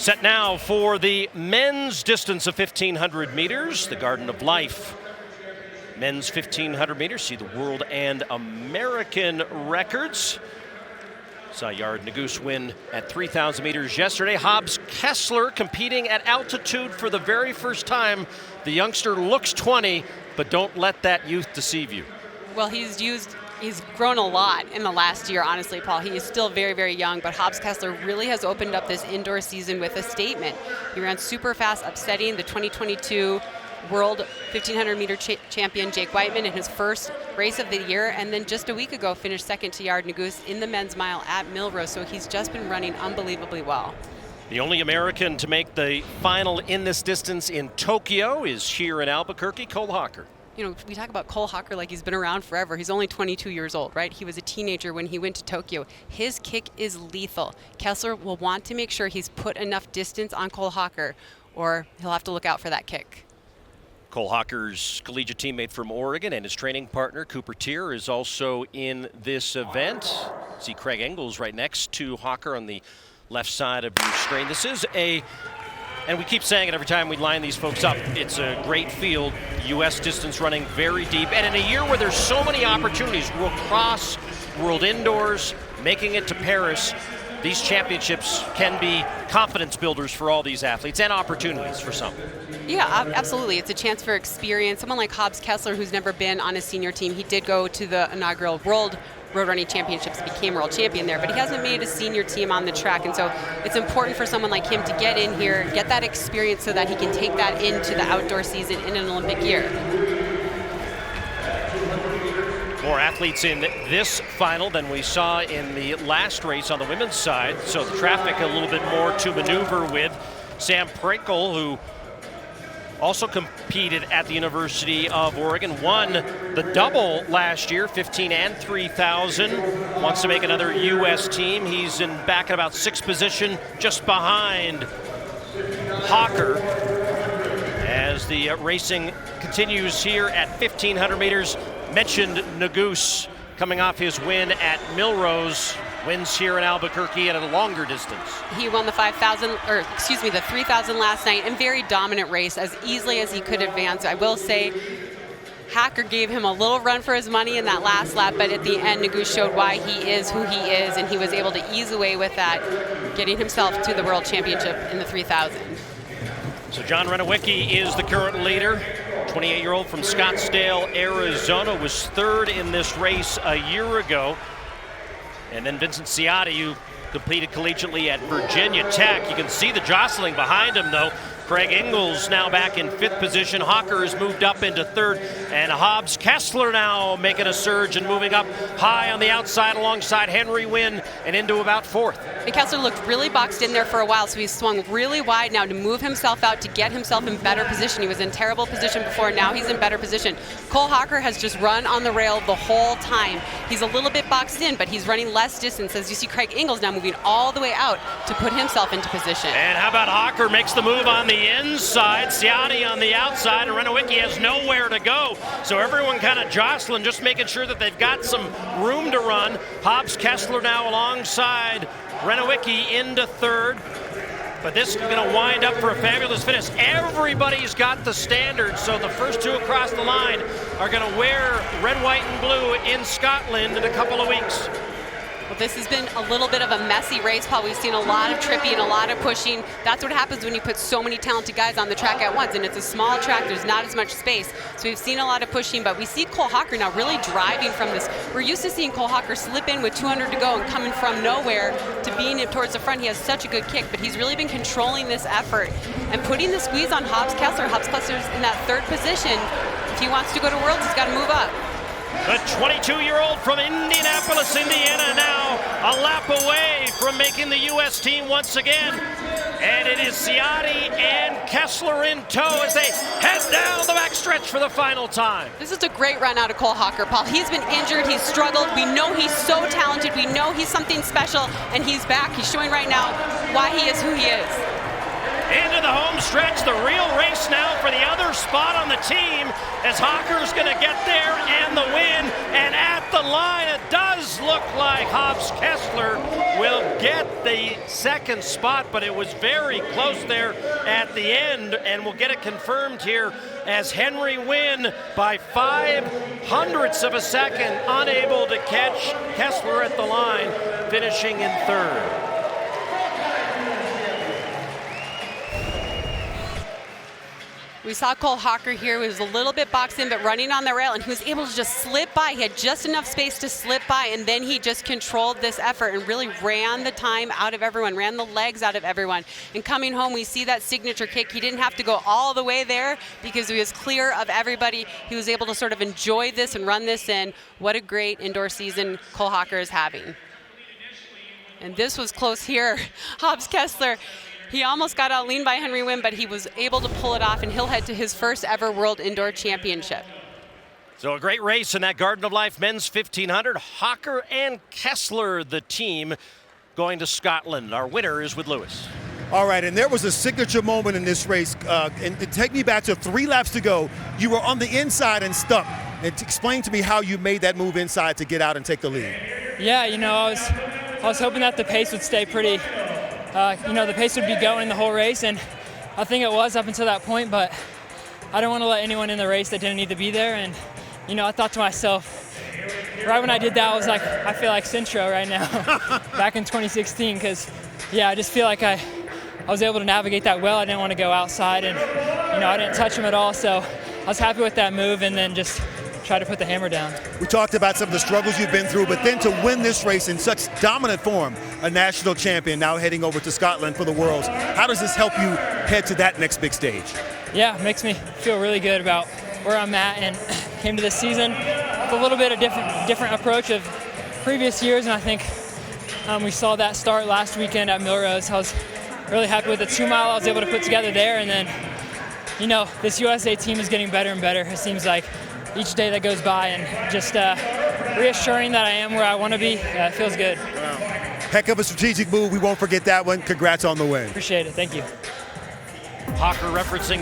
Set now for the men's distance of 1,500 meters, the Garden of Life. Men's 1,500 meters, see the world and American records. Saw Yared Nuguse win at 3,000 meters yesterday. Hobbs Kessler competing at altitude for the very first time. The youngster looks 20, but don't let that youth deceive you. Well, he's grown a lot in the last year, honestly, Paul. He is still very, very young, but Hobbs Kessler really has opened up this indoor season with a statement. He ran super fast, upsetting the 2022 World 1,500 meter champion Jake Whiteman in his first race of the year, and then just a week ago finished second to Yared Nuguse in the men's mile at Milrose, so he's just been running unbelievably well. The only American to make the final in this distance in Tokyo is here in Albuquerque, Cole Hocker. You know, we talk about Cole Hocker like he's been around forever. He's only 22 years old, right? He was a teenager when he went to Tokyo. His kick is lethal. Kessler will want to make sure he's put enough distance on Cole Hocker, or he'll have to look out for that kick. Cole Hocker's collegiate teammate from Oregon and his training partner, Cooper Tier, is also in this event. See Craig Engels right next to Hocker on the left side of your screen. This is and we keep saying it every time we line these folks up, it's a great field. U.S. distance running very deep. And in a year where there's so many opportunities, World Cross, World Indoors, making it to Paris, these championships can be confidence builders for all these athletes and opportunities for some. Yeah, absolutely. It's a chance for experience. Someone like Hobbs Kessler, who's never been on a senior team, he did go to the inaugural World Road Running Championships, became world champion there, but he hasn't made a senior team on the track, and so it's important for someone like him to get in here, get that experience so that he can take that into the outdoor season in an Olympic year. More athletes in this final than we saw in the last race on the women's side, so the traffic a little bit more to maneuver with. Sam Prinkel, who also competed at the University of Oregon, won the double last year, 15 and 3,000. Wants to make another U.S. team. He's back in about sixth position, just behind Hocker, as the racing continues here at 1,500 meters. Mentioned Nuguse coming off his win at Milrose. Wins here in Albuquerque at a longer distance. He won the 3,000 last night, and very dominant race, as easily as he could advance. I will say, Hacker gave him a little run for his money in that last lap, but at the end, Nuguse showed why he is who he is, and he was able to ease away with that, getting himself to the World Championship in the 3,000. So John Renowicki is the current leader. 28-year-old from Scottsdale, Arizona, was third in this race a year ago. And then Vincent Ciotti, who competed collegiately at Virginia Tech. You can see the jostling behind him, though. Craig Engels now back in fifth position. Hocker has moved up into third. And Hobbs Kessler now making a surge and moving up high on the outside alongside Henry Wynn and into about fourth. And Kessler looked really boxed in there for a while, so he's swung really wide now to move himself out, to get himself in better position. He was in terrible position before, now he's in better position. Cole Hocker has just run on the rail the whole time. He's a little bit boxed in, but he's running less distance, as you see Craig Engels now moving all the way out to put himself into position. And how about Hocker makes the move on the inside, Ciotti on the outside, and Renowicki has nowhere to go. So everyone kind of jostling, just making sure that they've got some room to run. Hobbs Kessler now alongside Renowicki into third. But this is going to wind up for a fabulous finish. Everybody's got the standard, so the first two across the line are going to wear red, white, and blue in Scotland in a couple of weeks. Well, this has been a little bit of a messy race, Paul. We've seen a lot of tripping, a lot of pushing. That's what happens when you put so many talented guys on the track at once, and it's a small track. There's not as much space. So we've seen a lot of pushing, but we see Cole Hocker now really driving from this. We're used to seeing Cole Hocker slip in with 200 to go and coming from nowhere to being towards the front. He has such a good kick, but he's really been controlling this effort and putting the squeeze on Hobbs Kessler. Hobbs Kessler's in that third position. If he wants to go to Worlds, he's got to move up. The 22-year-old from Indianapolis, Indiana, now a lap away from making the U.S. team once again. And it is Ciotti and Kessler in tow as they head down the backstretch for the final time. This is a great run out of Cole Hocker, Paul. He's been injured, he's struggled. We know he's so talented. We know he's something special, and he's back. He's showing right now why he is who he is. into the home stretch. The real race now for the other spot on the team as Hocker's going to get there and the win. And at the line, it does look like Hobbs Kessler will get the second spot, but it was very close there at the end, and we'll get it confirmed here as Henry Wynn by 0.05 of a second, unable to catch Kessler at the line, finishing in third. We saw Cole Hocker here, who was a little bit boxed in, but running on the rail, and he was able to just slip by. He had just enough space to slip by, and then he just controlled this effort and really ran the time out of everyone, ran the legs out of everyone. And coming home, we see that signature kick. He didn't have to go all the way there because he was clear of everybody. He was able to sort of enjoy this and run this in. What a great indoor season Cole Hocker is having. And this was close here. Hobbs Kessler, he almost got out lean by Henry Wynn, but he was able to pull it off, and he'll head to his first ever World Indoor Championship. So a great race in that Garden of Life men's 1500. Hocker and Kessler, the team, going to Scotland. Our winner is with Lewis. All right, and there was a signature moment in this race. And take me back to 3 laps to go. You were on the inside and stuck. And explain to me how you made that move inside to get out and take the lead. Yeah, I was hoping that the pace would stay pretty. The pace would be going the whole race, and I think it was up until that point, but I don't want to let anyone in the race that didn't need to be there. And, I thought to myself, right when I did that, I was like, I feel like Centro right now, back in 2016, because, I just feel like I was able to navigate that well. I didn't want to go outside, and, I didn't touch him at all, so I was happy with that move, and then just try to put the hammer down. We talked about some of the struggles you've been through, but then to win this race in such dominant form, a national champion now heading over to Scotland for the Worlds. How does this help you head to that next big stage? Yeah, it makes me feel really good about where I'm at, and came to this season with a little bit of different approach of previous years, and I think we saw that start last weekend at Millrose. I was really happy with the 2 mile I was able to put together there, and then, this USA team is getting better and better. It seems like each day that goes by, and just reassuring that I am where I want to be. It feels good. Wow. Heck of a strategic move. We won't forget that one. Congrats on the win. Appreciate it. Thank you. Hocker referencing